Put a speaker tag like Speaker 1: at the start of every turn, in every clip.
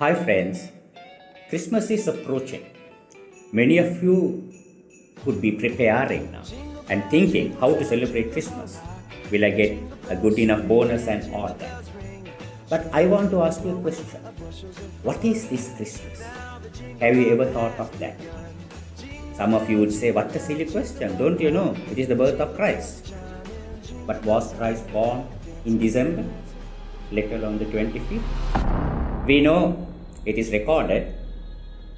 Speaker 1: Hi friends, Christmas is approaching. Many of you could be preparing now and thinking how to celebrate Christmas. Will I get a good enough bonus and all that? But I want to ask you a question. What is this Christmas? Have you ever thought of that? Some of you would say, what a silly question. Don't you know? It is the birth of Christ. But was Christ born in December, let alone the 25th? We know it is recorded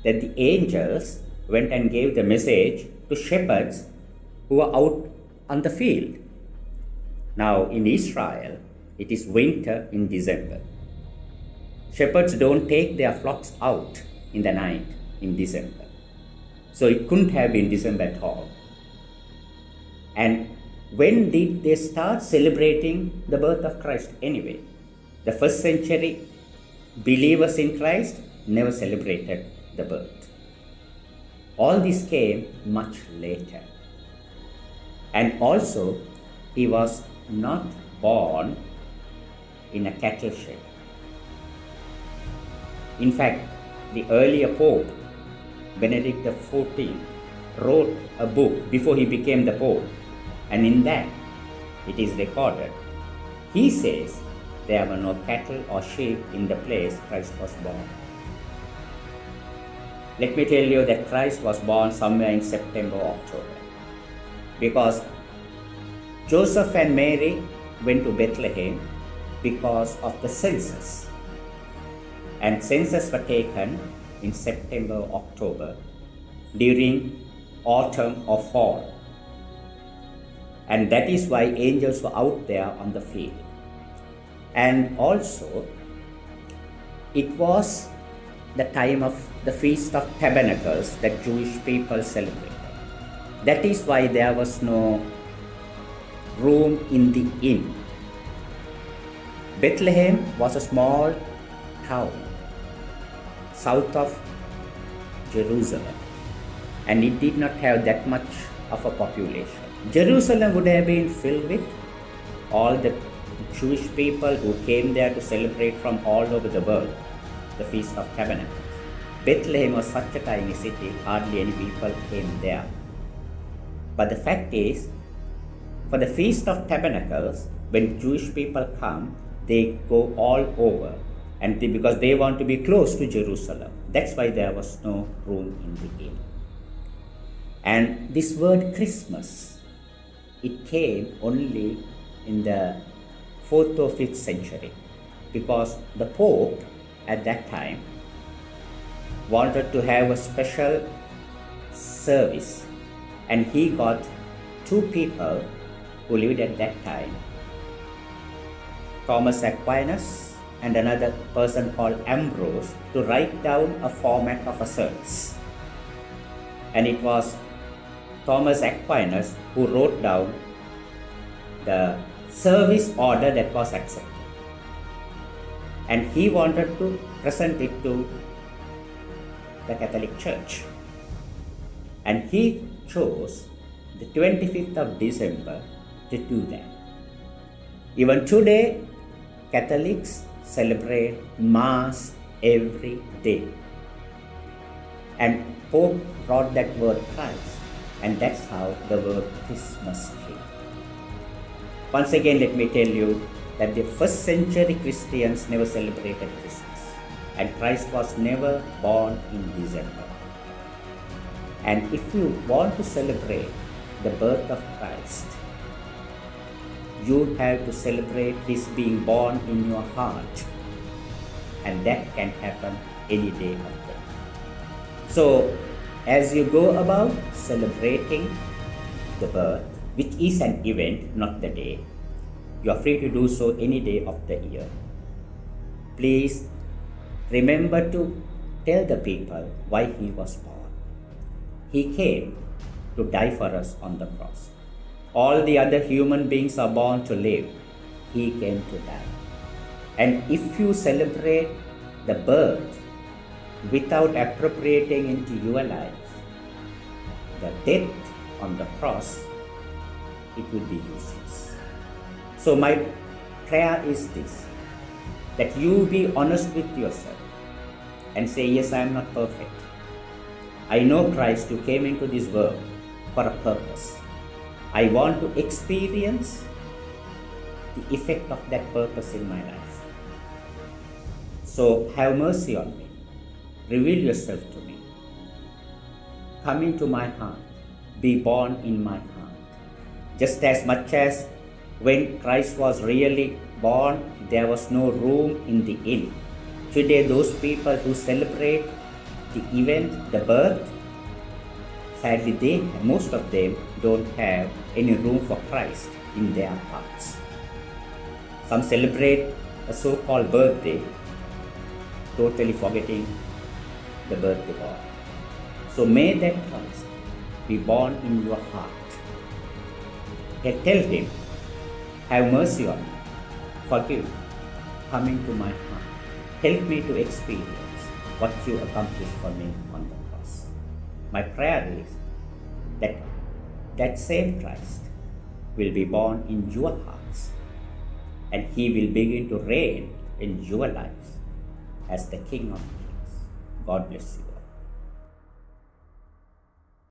Speaker 1: that the angels went and gave the message to shepherds who were out on the field. Now in Israel, it is winter in December. Shepherds don't take their flocks out in the night in December. So it couldn't have been December at all. And when did they start celebrating the birth of Christ anyway? The first century believers in Christ never celebrated the birth. All this came much later. And also, he was not born in a cattle shed. In fact, the earlier Pope, Benedict XIV, wrote a book before he became the Pope, and in that it is recorded. He says there were no cattle or sheep in the place Christ was born. Let me tell you that Christ was born somewhere in September or October, because Joseph and Mary went to Bethlehem because of the census, and census were taken in September or October during autumn or fall, and that is why angels were out there on the field. And also, it was the time of the Feast of Tabernacles that Jewish people celebrated. That is why there was no room in the inn. Bethlehem was a small town south of Jerusalem, and it did not have that much of a population. Jerusalem would have been filled with all the Jewish people who came there to celebrate from all over the world the Feast of Tabernacles. Bethlehem was such a tiny city, hardly any people came there. But the fact is, for the Feast of Tabernacles, when Jewish people come, they go all over, and because they want to be close to Jerusalem. That's why there was no room in the inn. And this word Christmas, it came only in the 4th or 5th century, because the Pope at that time wanted to have a special service, and he got two people who lived at that time, Thomas Aquinas and another person called Ambrose, to write down a format of a service. And it was Thomas Aquinas who wrote down the service order that was accepted, and he wanted to present it to the Catholic Church, and he chose the 25th of December to do that. Even today, Catholics celebrate Mass every day, and Pope brought that word Christ, and that's how the word Christmas came. Once again, let me tell you that the first century Christians never celebrated Christmas, and Christ was never born in December. And if you want to celebrate the birth of Christ, you have to celebrate His being born in your heart, and that can happen any day of the year. So, as you go about celebrating the birth, which is an event, not the day, you are free to do so any day of the year. Please remember to tell the people why He was born. He came to die for us on the cross. All the other human beings are born to live. He came to die. And if you celebrate the birth without appropriating into your life the death on the cross, it will be useless. So my prayer is this, that you be honest with yourself and say, yes, I am not perfect. I know Christ who came into this world for a purpose. I want to experience the effect of that purpose in my life. So have mercy on me. Reveal yourself to me. Come into my heart. Be born in my heart. Just as much as when Christ was really born, there was no room in the inn. Today, those people who celebrate the event, the birth, sadly, most of them don't have any room for Christ in their hearts. Some celebrate a so-called birthday, totally forgetting the birthday boy. So may that Christ be born in your heart. Tell him, have mercy on me, forgive me, come into my heart, help me to experience what you accomplished for me on the cross. My prayer is that that same Christ will be born in your hearts, and he will begin to reign in your lives as the King of Kings. God bless you.